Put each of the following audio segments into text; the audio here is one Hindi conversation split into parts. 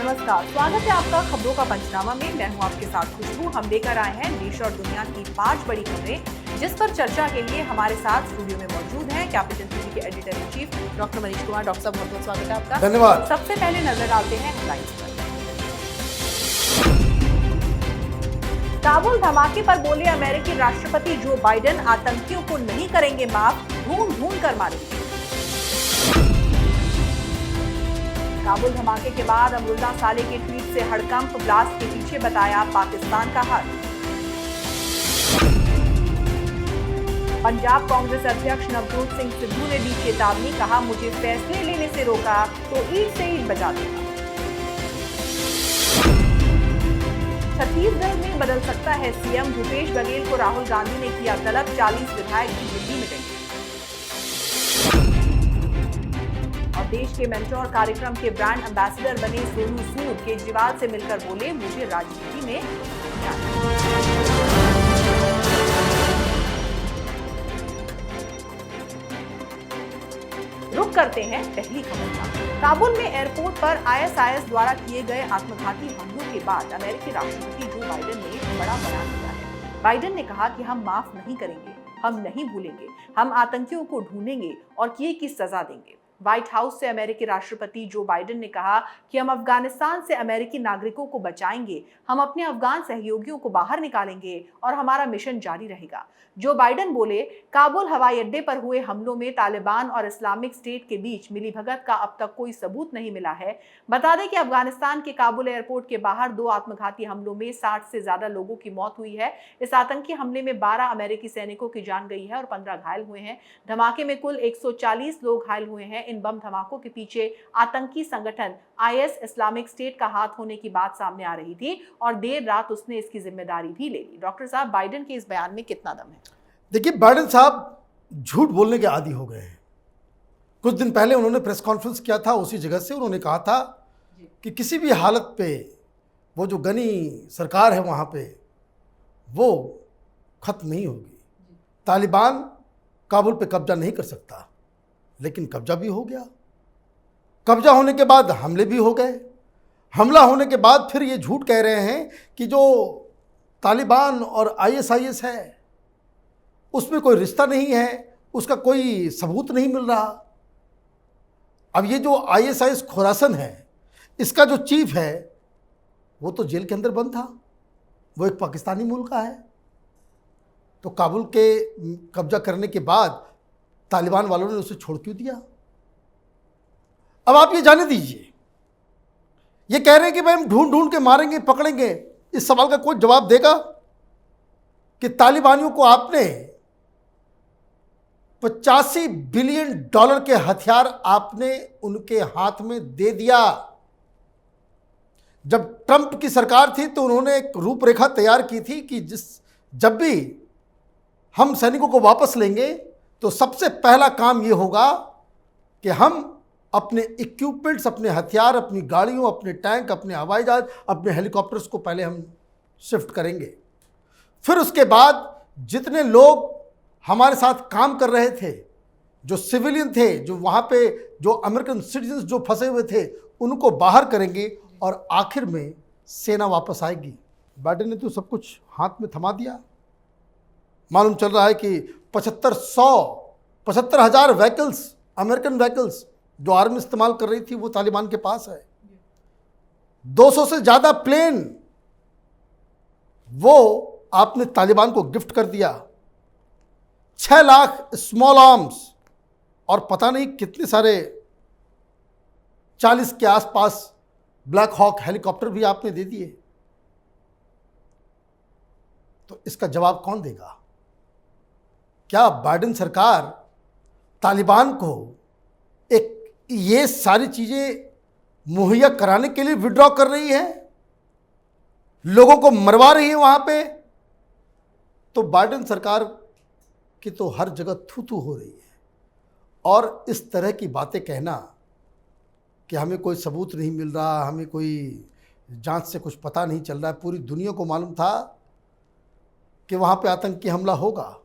नमस्कार, स्वागत है आपका खबरों का पंचनामा में। मैं हूं आपके साथ खुशबू। हम लेकर आए हैं देश और दुनिया की 5 बड़ी खबरें, जिस पर चर्चा के लिए हमारे साथ स्टूडियो में मौजूद हैं कैपिटल टीवी के editor in chief doctor Manish Kumar. Doctor साहब, बहुत बहुत स्वागत है आपका। धन्यवाद। सबसे पहले नजर डालते हैं हेडलाइंस पर। काबुल धमाके पर बोले अमेरिकी राष्ट्रपति जो बाइडेन, आतंकियों को नहीं करेंगे माफ, ढूंढ ढूंढ कर मारेंगे। काबुल धमाके के बाद अमरुल्लाह साले के ट्वीट से हड़कंप, ब्लास्ट के पीछे बताया पाकिस्तान का हाथ। पंजाब कांग्रेस अध्यक्ष नवजोत सिंह सिद्धू ने दी चेतावनी, कहा मुझे फैसले लेने से रोका तो ईंट से ईंट बजा देगा। छत्तीसगढ़ में बदल सकता है सीएम, भूपेश बघेल को राहुल गांधी ने किया तलब, 40 विधायक भी दिल्ली में गए। और देश के मेंटोर कार्यक्रम के ब्रांड एम्बेसडर बने सोनू सूद, केजरीवाल से मिलकर बोले मुझे राजनीति में रुक करते हैं पहली खबर का। काबुल में एयरपोर्ट पर आईएसआईएस द्वारा किए गए आत्मघाती हमलों के बाद अमेरिकी राष्ट्रपति जो बाइडेन ने बड़ा बयान दिया है। बाइडेन ने कहा कि हम माफ नहीं करेंगे, हम नहीं भूलेंगे, हम आतंकियों को ढूंढेंगे और किए की सजा देंगे। व्हाइट हाउस से अमेरिकी राष्ट्रपति जो बाइडेन ने कहा कि हम अफगानिस्तान से अमेरिकी नागरिकों को बचाएंगे, हम अपने अफगान सहयोगियों को बाहर निकालेंगे और हमारा मिशन जारी रहेगा। जो बाइडेन बोले काबुल हवाई अड्डे पर हुए हमलों में तालिबान और इस्लामिक स्टेट के बीच मिलीभगत का अब तक कोई सबूत नहीं मिला है। बता दें कि अफगानिस्तान के काबुल एयरपोर्ट के बाहर 2 आत्मघाती हमलों में 60 से ज्यादा लोगों की मौत हुई है। इस आतंकी हमले में 12 अमेरिकी सैनिकों की जान गई है और 15 घायल हुए हैं। धमाके में कुल 140 लोग घायल हुए हैं। इन बम धमाकों के पीछे आतंकी संगठन आईएस, इस्लामिक स्टेट का हाथ होने की बात सामने आ रही थी और देर रात उसने इसकी जिम्मेदारी भी ले ली। डॉक्टर साहब, बाइडेन के इस बयान में कितना दम है? देखिए, बाइडेन साहब झूठ बोलने के आदी हो गए हैं। कुछ दिन पहले उन्होंने प्रेस कॉन्फ्रेंस किया था, उसी जगह से उन्होंने कहा था कि किसी भी हालत पे वो जो गनी सरकार है वहाँ पे वो खत्म नहीं होगी। तालिबान काबुल पे कब्जा नहीं कर सकता, लेकिन कब्जा भी हो गया। कब्जा होने के बाद हमले भी हो गए। हमला होने के बाद फिर ये झूठ कह रहे हैं कि जो तालिबान और आईएसआईएस है उसमें कोई रिश्ता नहीं है, उसका कोई सबूत नहीं मिल रहा। अब ये जो आईएसआईएस खुरासन है, इसका जो चीफ है वो तो जेल के अंदर बंद था, वो एक पाकिस्तानी मूल का है। तो काबुल के कब्जा करने के बाद तालिबान वालों ने उसे छोड़ क्यों दिया? अब आप ये जाने दीजिए, ये कह रहे हैं कि भाई हम ढूंढ ढूंढ के मारेंगे, पकड़ेंगे। इस सवाल का कोई जवाब देगा कि तालिबानियों को आपने $85 बिलियन के हथियार आपने उनके हाथ में दे दिया। जब ट्रंप की सरकार थी तो उन्होंने एक रूपरेखा तैयार की थी कि जब भी हम सैनिकों को वापस लेंगे तो सबसे पहला काम ये होगा कि हम अपने इक्विपमेंट्स, अपने हथियार, अपनी गाड़ियों, अपने टैंक, अपने हवाई जहाज, अपने हेलीकॉप्टर्स को पहले हम शिफ्ट करेंगे। फिर उसके बाद जितने लोग हमारे साथ काम कर रहे थे, जो सिविलियन थे, जो वहाँ पे जो अमेरिकन सिटीजन्स जो फंसे हुए थे, उनको बाहर करेंगे और आखिर में सेना वापस आएगी। बाइडेन ने तो सब कुछ हाथ में थमा दिया। मालूम चल रहा है कि 75,000 व्हीकल्स, अमेरिकन व्हीकल्स जो आर्मी इस्तेमाल कर रही थी वो तालिबान के पास है। 200 से ज़्यादा प्लेन वो आपने तालिबान को गिफ्ट कर दिया। 6 लाख स्मॉल आर्म्स और पता नहीं कितने सारे 40 के आसपास ब्लैक हॉक हेलीकॉप्टर भी आपने दे दिए। तो इसका जवाब कौन देगा? क्या बाइडेन सरकार तालिबान को एक ये सारी चीजें मुहैया कराने के लिए विड्रॉ कर रही है, लोगों को मरवा रही है वहां पे? तो बाइडेन सरकार की तो हर जगह थू थू हो रही है। और इस तरह की बातें कहना कि हमें कोई सबूत नहीं मिल रहा, हमें कोई जांच से कुछ पता नहीं चल रहा है। पूरी दुनिया को मालूम था कि वहाँ पे आतंकी हमला होगा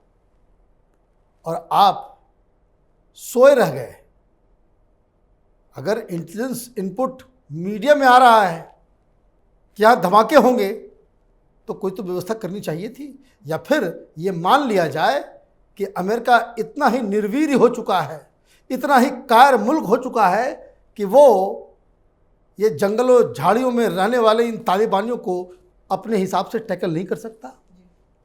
और आप सोए रह गए। अगर इंटेलिजेंस इनपुट मीडिया में आ रहा है कि यहाँ धमाके होंगे, तो कोई तो व्यवस्था करनी चाहिए थी। या फिर ये मान लिया जाए कि अमेरिका इतना ही निर्वीर्य हो चुका है, इतना ही कायर मुल्क हो चुका है कि वो ये जंगलों झाड़ियों में रहने वाले इन तालिबानियों को अपने हिसाब से टैकल नहीं कर सकता।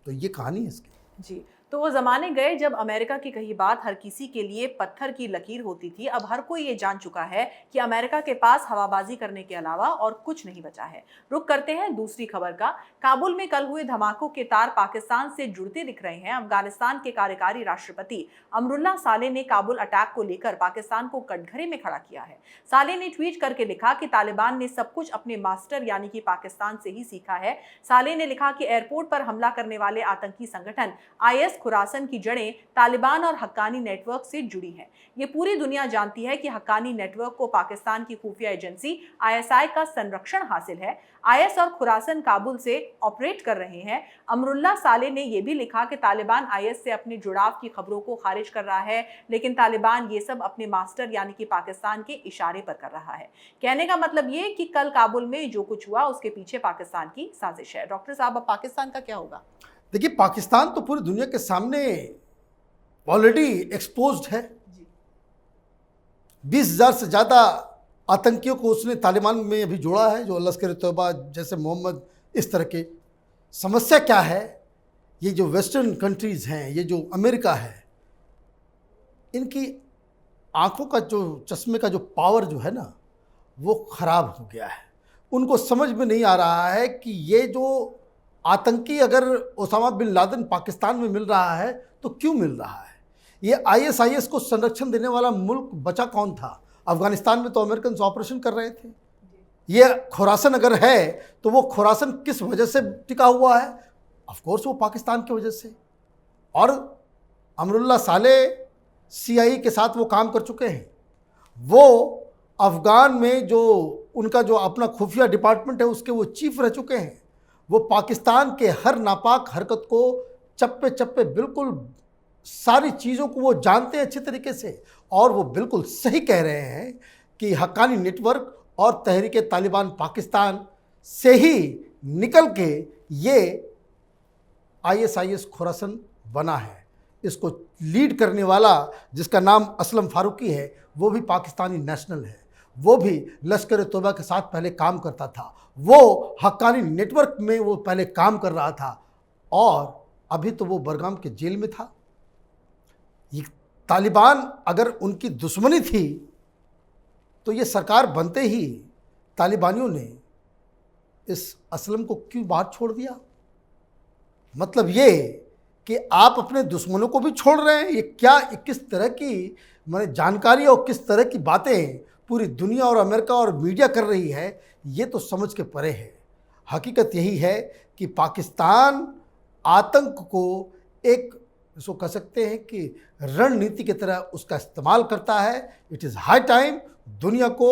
तो ये कहानी है इसकी। जी, तो वो ज़माने गए जब अमेरिका की कही बात हर किसी के लिए पत्थर की लकीर होती थी। अब हर कोई ये जान चुका है कि अमेरिका के पास हवाबाजी करने के अलावा और कुछ नहीं बचा है। रुक करते हैं दूसरी खबर का। काबुल में कल हुए धमाकों के तार पाकिस्तान से जुड़ते दिख रहे हैं। अफगानिस्तान के कार्यकारी राष्ट्रपति अमरुल्लाह साले ने काबुल अटैक को लेकर पाकिस्तान को कटघरे में खड़ा किया है। साले ने ट्वीट करके लिखा कि तालिबान ने सब कुछ अपने मास्टर यानी कि पाकिस्तान से ही सीखा है। साले ने लिखा कि एयरपोर्ट पर हमला करने वाले आतंकी संगठन IS खुरासन की जड़ें तालिबान और हक्कानी नेटवर्क से जुड़ी हैं। ये पूरी दुनिया जानती है कि हक्कानी नेटवर्क को पाकिस्तान की खुफिया एजेंसी ISI का संरक्षण हासिल है। IS और खुरासन काबुल से ऑपरेट कर रहे हैं। अमरुल्लाह साले ने यह भी लिखा कि तालिबान IS से अपने जुड़ाव की खबरों को खारिज कर रहा है, लेकिन तालिबान ये सब अपने मास्टर यानी कि पाकिस्तान के इशारे पर कर रहा है। कहने का मतलब ये कि कल काबुल में जो कुछ हुआ उसके पीछे पाकिस्तान की साजिश है। डॉक्टर साहब, अब पाकिस्तान का क्या होगा? देखिए, पाकिस्तान तो पूरी दुनिया के सामने ऑलरेडी एक्सपोज्ड है। 20,000 से ज़्यादा आतंकियों को उसने तालिबान में अभी जोड़ा है, जो लश्कर-ए-तौबा जैसे मोहम्मद, इस तरह के। समस्या क्या है, ये जो वेस्टर्न कंट्रीज़ हैं, ये जो अमेरिका है, इनकी आंखों का जो चश्मे का जो पावर जो है ना, वो ख़राब हो गया है। उनको समझ में नहीं आ रहा है कि ये जो आतंकी अगर ओसामा बिन लादेन पाकिस्तान में मिल रहा है तो क्यों मिल रहा है। ये ISIS को संरक्षण देने वाला मुल्क बचा कौन था? अफगानिस्तान में तो अमेरिकन ऑपरेशन कर रहे थे। ये खुरासन अगर है तो वो खुरासन किस वजह से टिका हुआ है? ऑफ कोर्स वो पाकिस्तान की वजह से। और अमरुल्लाह साले CIA के साथ वो काम कर चुके हैं। वो अफ़गान में जो उनका जो अपना खुफिया डिपार्टमेंट है उसके वो चीफ रह चुके हैं। वो पाकिस्तान के हर नापाक हरकत को चप्पे चप्पे बिल्कुल सारी चीज़ों को वो जानते हैं अच्छे तरीके से। और वो बिल्कुल सही कह रहे हैं कि हक्कानी नेटवर्क और तहरीक तालिबान पाकिस्तान से ही निकल के ये ISIS खुरासन बना है। इसको लीड करने वाला जिसका नाम असलम फारूकी है, वो भी पाकिस्तानी नेशनल है। वो भी लश्कर-ए-तौबा के साथ पहले काम करता था। वो हक्कानी नेटवर्क में वो पहले काम कर रहा था और अभी तो वो बरगाम के जेल में था। ये तालिबान अगर उनकी दुश्मनी थी तो ये सरकार बनते ही तालिबानियों ने इस असलम को क्यों बाहर छोड़ दिया? मतलब ये कि आप अपने दुश्मनों को भी छोड़ रहे हैं। ये क्या, किस तरह की मैंने जानकारी और किस तरह की बातें पूरी दुनिया और अमेरिका और मीडिया कर रही है, ये तो समझ के परे है। हकीकत यही है कि पाकिस्तान आतंक को एक, इसको कह सकते हैं कि रणनीति की तरह उसका इस्तेमाल करता है। इट इज़ हाई टाइम दुनिया को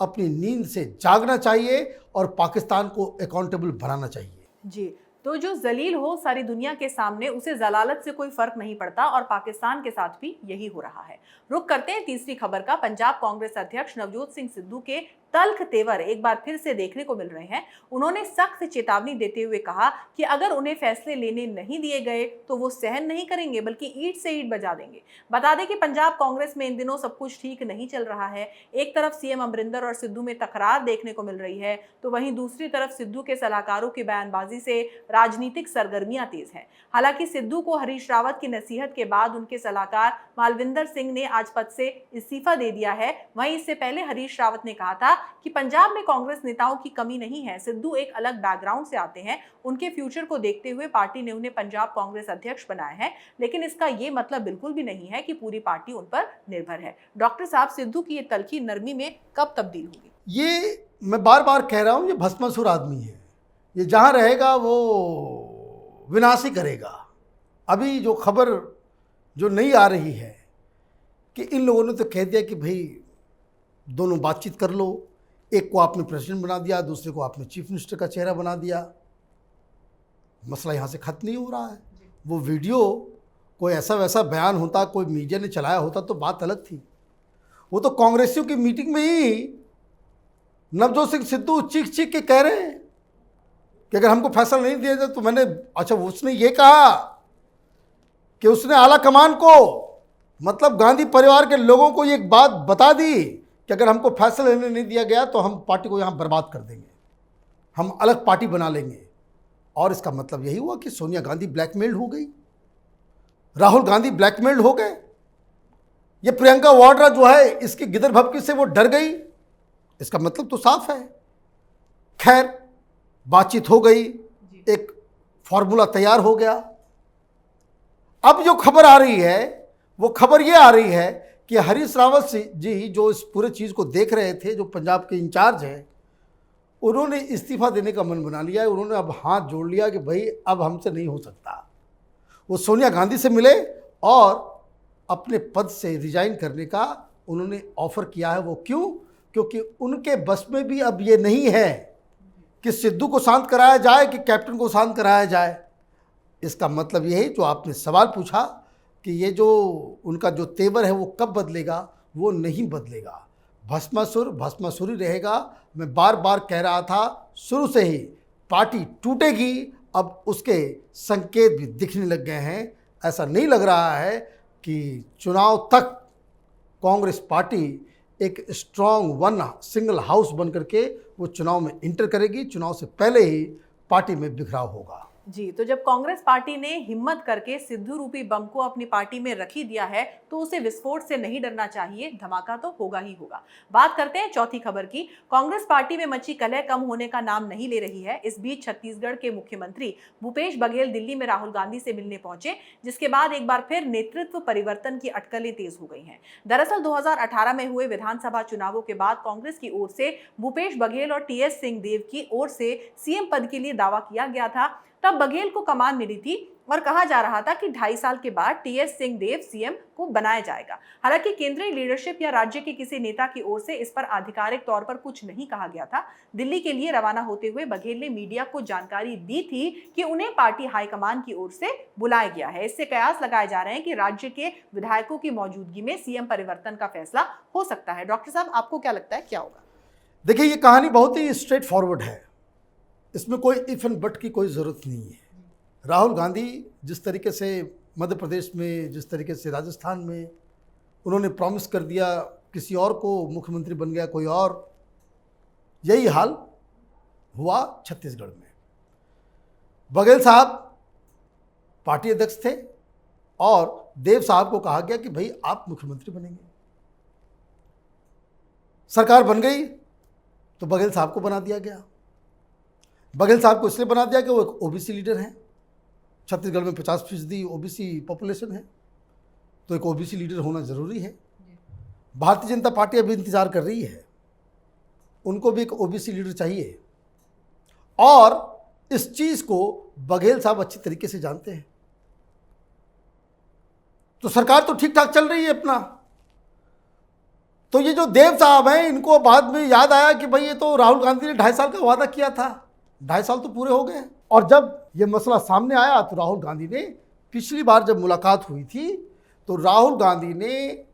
अपनी नींद से जागना चाहिए और पाकिस्तान को अकाउंटेबल बनाना चाहिए। जी, तो जो जलील हो सारी दुनिया के सामने, उसे जलालत से कोई फर्क नहीं पड़ता और पाकिस्तान के साथ भी यही हो रहा है। रुक करते हैं तीसरी खबर का। पंजाब कांग्रेस अध्यक्ष नवजोत सिंह सिद्धू के तल्ख तेवर एक बार फिर से देखने को मिल रहे हैं। उन्होंने सख्त चेतावनी देते हुए कहा कि अगर उन्हें फैसले लेने नहीं दिए गए तो वो सहन नहीं करेंगे बल्कि ईंट से ईंट बजा देंगे। बता दें कि पंजाब कांग्रेस में इन दिनों सब कुछ ठीक नहीं चल रहा है। एक तरफ सीएम अमरिंदर और सिद्धू में तकरार देखने को मिल रही है, तो वहीं दूसरी तरफ सिद्धू के सलाहकारों की बयानबाजी से राजनीतिक सरगर्मियां तेज हैं। हालांकि सिद्धू को हरीश रावत की नसीहत के बाद उनके सलाहकार मालविंदर सिंह ने आज पद से इस्तीफा दे दिया है। वहीं इससे पहले हरीश रावत ने कहा था कि पंजाब में कांग्रेस नेताओं की कमी नहीं है। सिद्धू एक अलग बैकग्राउंड से आते हैं, उनके फ्यूचर को देखते हुए पार्टी ने उन्हें पंजाब कांग्रेस अध्यक्ष बनाया है, लेकिन इसका ये मतलब बिल्कुल भी नहीं है कि पूरी पार्टी उन पर निर्भर है। डॉक्टर साहब, सिद्धू की ये तल्खी नरमी में कब तब्दील होगी? ये मैं बार बार कह रहा हूँ, ये भस्मासुर आदमी है। ये जहाँ रहेगा वो विनाश ही करेगा। अभी जो खबर जो नहीं आ रही है कि इन लोगों ने तो कह दिया कि भाई दोनों बातचीत कर लो। एक को आपने प्रेसिडेंट बना दिया, दूसरे को आपने चीफ मिनिस्टर का चेहरा बना दिया। मसला यहाँ से ख़त्म नहीं हो रहा है। वो वीडियो कोई ऐसा वैसा बयान होता, कोई मीडिया ने चलाया होता तो बात अलग थी। वो तो कांग्रेसियों की मीटिंग में ही नवजोत सिंह सिद्धू चीख चीख के कह रहे हैं कि अगर हमको फैसला नहीं दिया जाए तो मैंने, अच्छा उसने ये कहा कि उसने आला कमान को, मतलब गांधी परिवार के लोगों को ये एक बात बता दी कि अगर हमको फैसला लेने नहीं दिया गया तो हम पार्टी को यहाँ बर्बाद कर देंगे, हम अलग पार्टी बना लेंगे। और इसका मतलब यही हुआ कि सोनिया गांधी ब्लैकमेल्ड हो गई, राहुल गांधी ब्लैकमेल्ड हो गए, ये प्रियंका वाड्रा जो है इसकी गिदर भभकी से वो डर गई। इसका मतलब तो साफ है। खैर, बातचीत हो गई, एक फॉर्मूला तैयार हो गया। अब जो खबर आ रही है वो खबर ये आ रही है कि हरीश रावत जी जो इस पूरे चीज़ को देख रहे थे, जो पंजाब के इंचार्ज हैं, उन्होंने इस्तीफा देने का मन बना लिया है। उन्होंने अब हाथ जोड़ लिया कि भाई अब हमसे नहीं हो सकता। वो सोनिया गांधी से मिले और अपने पद से रिजाइन करने का उन्होंने ऑफर किया है। वो क्यों? क्योंकि उनके बस में भी अब ये नहीं है कि सिद्धू को शांत कराया जाए कि कैप्टन को शांत कराया जाए। इसका मतलब यही जो आपने सवाल पूछा कि ये जो उनका जो तेवर है वो कब बदलेगा, वो नहीं बदलेगा। भस्मासुर भस्मासुर ही रहेगा। मैं बार बार कह रहा था शुरू से ही, पार्टी टूटेगी। अब उसके संकेत भी दिखने लग गए हैं। ऐसा नहीं लग रहा है कि चुनाव तक कांग्रेस पार्टी एक स्ट्रॉन्ग वन सिंगल हाउस बन करके वो चुनाव में इंटर करेगी। चुनाव से पहले ही पार्टी में बिखराव होगा। जी, तो जब कांग्रेस पार्टी ने हिम्मत करके सिद्धू रूपी बम को अपनी पार्टी में रखी दिया है तो उसे विस्फोट से नहीं डरना चाहिए, धमाका तो होगा ही होगा। बात करते हैं चौथी खबर की। कांग्रेस पार्टी में मची कलह कम होने का नाम नहीं ले रही है। इस बीच छत्तीसगढ़ के मुख्यमंत्री भूपेश बघेल दिल्ली में राहुल गांधी से मिलने पहुंचे, जिसके बाद एक बार फिर नेतृत्व परिवर्तन की अटकलें तेज हो गई हैं। दरअसल 2018 में हुए विधानसभा चुनावों के बाद कांग्रेस की ओर से भूपेश बघेल और टीएस सिंहदेव की ओर से सीएम पद के लिए दावा किया गया था। तब बघेल को कमान मिली थी और कहा जा रहा था कि 2.5 साल के बाद टीएस सिंहदेव सीएम को बनाया जाएगा। हालांकि केंद्रीय लीडरशिप या राज्य के किसी नेता की ओर से इस पर आधिकारिक तौर पर कुछ नहीं कहा गया था। दिल्ली के लिए रवाना होते हुए बघेल ने मीडिया को जानकारी दी थी कि उन्हें पार्टी हाईकमान की ओर से बुलाया गया है। इससे कयास लगाए जा रहे हैं कि राज्य के विधायकों की मौजूदगी में सीएम परिवर्तन का फैसला हो सकता है। डॉक्टर साहब, आपको क्या लगता है, क्या होगा? देखिए, ये कहानी बहुत ही स्ट्रेट फॉरवर्ड है। इसमें कोई इफ एंड बट की कोई ज़रूरत नहीं है। राहुल गांधी जिस तरीके से मध्य प्रदेश में, जिस तरीके से राजस्थान में उन्होंने प्रॉमिस कर दिया किसी और को, मुख्यमंत्री बन गया कोई और, यही हाल हुआ छत्तीसगढ़ में। बघेल साहब पार्टी अध्यक्ष थे और देव साहब को कहा गया कि भाई आप मुख्यमंत्री बनेंगे। सरकार बन गई तो बघेल साहब को बना दिया गया। बघेल साहब को इसलिए बना दिया कि वो एक ओबीसी लीडर हैं। छत्तीसगढ़ में 50% ओबीसी पॉपुलेशन है, तो एक ओबीसी लीडर होना ज़रूरी है। भारतीय जनता पार्टी अभी इंतज़ार कर रही है, उनको भी एक ओबीसी लीडर चाहिए। और इस चीज़ को बघेल साहब अच्छी तरीके से जानते हैं। तो सरकार तो ठीक ठाक चल रही है अपना। तो ये जो देव साहब हैं, इनको बाद में याद आया कि भाई ये तो राहुल गांधी ने 2.5 साल का वादा किया था, 2.5 साल तो पूरे हो गए। और जब ये मसला सामने आया तो राहुल गांधी ने, पिछली बार जब मुलाकात हुई थी तो राहुल गांधी ने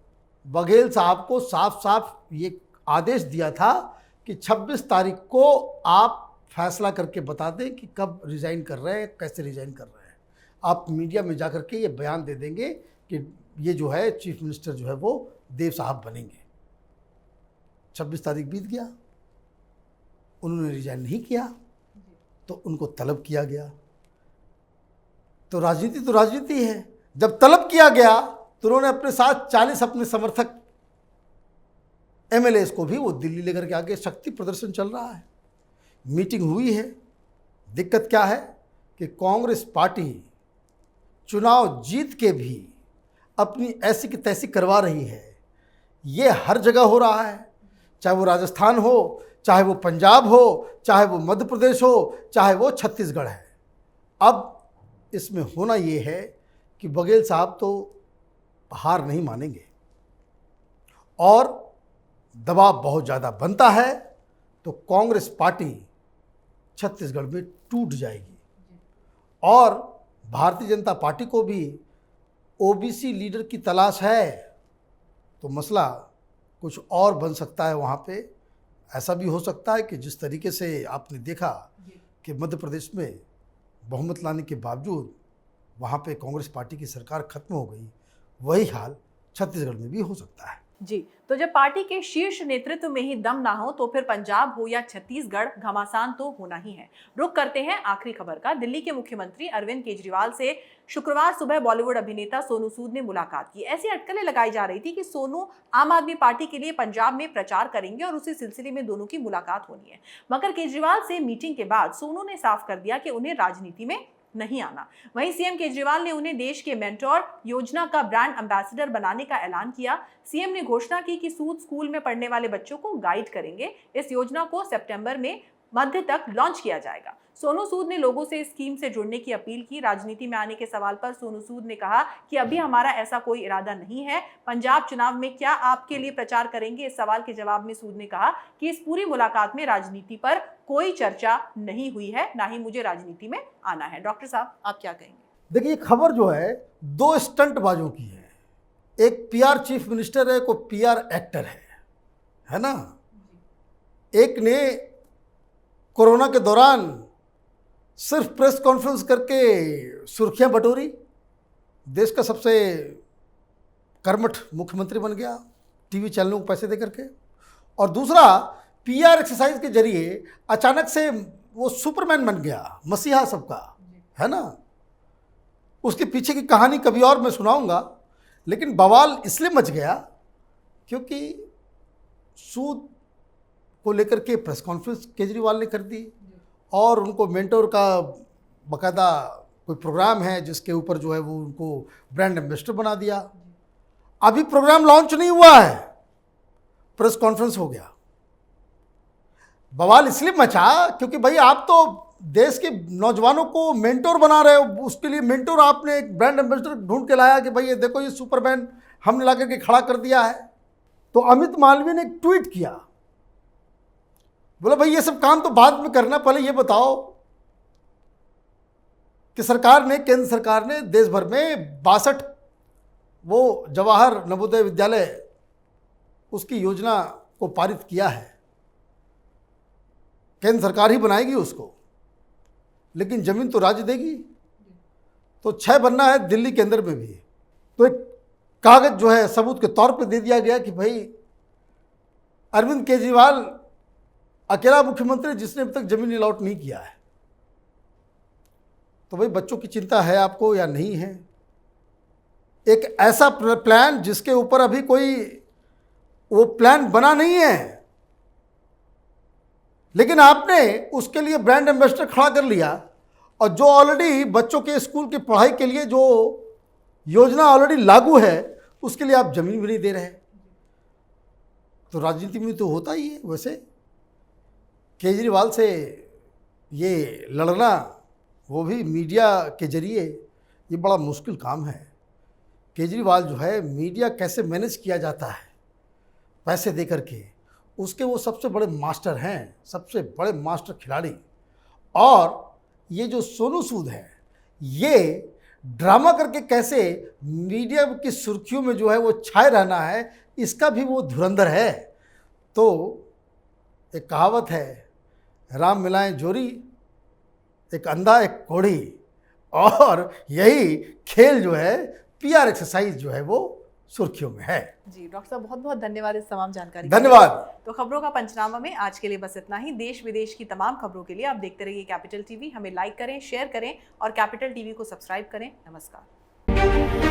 बघेल साहब को साफ साफ ये आदेश दिया था कि 26 तारीख को आप फैसला करके बता दें कि कब रिज़ाइन कर रहे हैं, कैसे रिज़ाइन कर रहे हैं। आप मीडिया में जा कर के ये बयान दे देंगे कि ये जो है चीफ मिनिस्टर जो है वो देव साहब बनेंगे। 26 तारीख बीत गया, उन्होंने रिज़ाइन नहीं किया तो उनको तलब किया गया। तो राजनीति है। जब तलब किया गया तो उन्होंने अपने साथ 40 अपने समर्थक एमएलएस को भी वो दिल्ली लेकर के आगे, शक्ति प्रदर्शन चल रहा है, मीटिंग हुई है। दिक्कत क्या है कि कांग्रेस पार्टी चुनाव जीत के भी अपनी ऐसी की तैसी करवा रही है। ये हर जगह हो रहा है, चाहे वो राजस्थान हो, चाहे वो पंजाब हो, चाहे वो मध्य प्रदेश हो, चाहे वो छत्तीसगढ़ है। अब इसमें होना ये है कि बघेल साहब तो हार नहीं मानेंगे और दबाव बहुत ज़्यादा बनता है तो कांग्रेस पार्टी छत्तीसगढ़ में टूट जाएगी। और भारतीय जनता पार्टी को भी ओबीसी लीडर की तलाश है, तो मसला कुछ और बन सकता है वहाँ पे। ऐसा भी हो सकता है कि जिस तरीके से आपने देखा कि मध्य प्रदेश में बहुमत लाने के बावजूद वहाँ पे कांग्रेस पार्टी की सरकार खत्म हो गई, वही हाल छत्तीसगढ़ में भी हो सकता है। जी, तो जब पार्टी के शीर्ष नेतृत्व में ही दम ना हो तो फिर पंजाब हो या छत्तीसगढ़ घमासान तो होना ही है। रुक करते हैं आखिरी खबर का। दिल्ली के मुख्यमंत्री अरविंद केजरीवाल से शुक्रवार सुबह बॉलीवुड अभिनेता सोनू सूद ने मुलाकात की। ऐसी अटकलें लगाई जा रही थी कि सोनू आम आदमी पार्टी के लिए पंजाब में प्रचार करेंगे और उसी सिलसिले में दोनों की मुलाकात होनी है। मगर केजरीवाल से मीटिंग के बाद सोनू ने साफ कर दिया कि उन्हें राजनीति में नहीं आना। वहीं सीएम केजरीवाल ने उन्हें देश के मेंटोर योजना का ब्रांड एम्बेसडर बनाने का ऐलान किया। सीएम ने घोषणा की कि सूद स्कूल में पढ़ने वाले बच्चों को गाइड करेंगे। इस योजना को सितंबर में मध्य तक लॉन्च किया जाएगा। सोनू सूद ने लोगों से इस स्कीम से जुड़ने की अपील की। राजनीति में आने के सवाल पर सोनू सूद ने कहा कि अभी हमारा ऐसा कोई इरादा नहीं है। पंजाब चुनाव में क्या आपके लिए प्रचार करेंगे, इस सवाल के जवाब में सूद ने कहा कि इस पूरी मुलाकात में राजनीति पर कोई चर्चा नहीं हुई है, ना ही मुझे राजनीति में आना है। डॉक्टर साहब, आप क्या कहेंगे? देखिए, खबर जो है दो स्टंटबाजों की है। एक पीआर चीफ मिनिस्टर है, कोई पीआर एक्टर है ना। एक ने कोरोना के दौरान सिर्फ प्रेस कॉन्फ्रेंस करके सुर्खियां बटोरी, देश का सबसे कर्मठ मुख्यमंत्री बन गया टीवी चैनलों को पैसे दे करके। और दूसरा पीआर एक्सरसाइज के जरिए अचानक से वो सुपरमैन बन गया, मसीहा सबका, है ना। उसके पीछे की कहानी कभी और मैं सुनाऊंगा, लेकिन बवाल इसलिए मच गया क्योंकि सूद को लेकर के प्रेस कॉन्फ्रेंस केजरीवाल ने कर दी और उनको मेंटोर का बकायदा कोई प्रोग्राम है जिसके ऊपर जो है वो उनको ब्रांड एम्बेसडर बना दिया। अभी प्रोग्राम लॉन्च नहीं हुआ है, प्रेस कॉन्फ्रेंस हो गया। बवाल इसलिए मचा क्योंकि भाई आप तो देश के नौजवानों को मेंटोर बना रहे हो, उसके लिए मेंटोर आपने एक ब्रांड एम्बेसडर ढूंढ के लाया कि भाई ये देखो ये सुपरमैन हमने ला करके खड़ा कर दिया है। तो अमित मालवीय ने एक ट्वीट किया, बोला भाई ये सब काम तो बाद में करना, पहले ये बताओ कि केंद्र सरकार ने देश भर में 62 वो जवाहर नवोदय विद्यालय उसकी योजना को पारित किया है। केंद्र सरकार ही बनाएगी उसको, लेकिन जमीन तो राज्य देगी। तो 6 बनना है दिल्ली के अंदर में भी। तो एक कागज जो है सबूत के तौर पे दे दिया गया कि भाई अरविंद केजरीवाल अकेला मुख्यमंत्री जिसने अब तक जमीन अलॉट नहीं किया है। तो भाई बच्चों की चिंता है आपको या नहीं है? एक ऐसा प्लान जिसके ऊपर अभी कोई वो प्लान बना नहीं है, लेकिन आपने उसके लिए ब्रांड एम्बेसडर खड़ा कर लिया और जो ऑलरेडी बच्चों के स्कूल की पढ़ाई के लिए जो योजना ऑलरेडी लागू है उसके लिए आप जमीन भी नहीं दे रहे। तो राजनीति में तो होता ही है। वैसे केजरीवाल से ये लड़ना, वो भी मीडिया के जरिए, ये बड़ा मुश्किल काम है। केजरीवाल जो है मीडिया कैसे मैनेज किया जाता है पैसे दे करके, उसके वो सबसे बड़े मास्टर हैं, सबसे बड़े मास्टर खिलाड़ी। और ये जो सोनू सूद है ये ड्रामा करके कैसे मीडिया की सुर्खियों में जो है वो छाए रहना है, इसका भी वो धुरंधर है। तो एक कहावत है, राम मिलाएं जोड़ी, एक अंधा एक कोढ़ी, और यही खेल जो है पीआर एक्सरसाइज जो है वो सुर्खियों में है। जी डॉक्टर साहब, बहुत बहुत धन्यवाद इस तमाम जानकारी। धन्यवाद। तो खबरों का पंचनामा में आज के लिए बस इतना ही। देश विदेश की तमाम खबरों के लिए आप देखते रहिए कैपिटल टीवी। हमें लाइक करें, शेयर करें और कैपिटल टीवी को सब्सक्राइब करें। नमस्कार।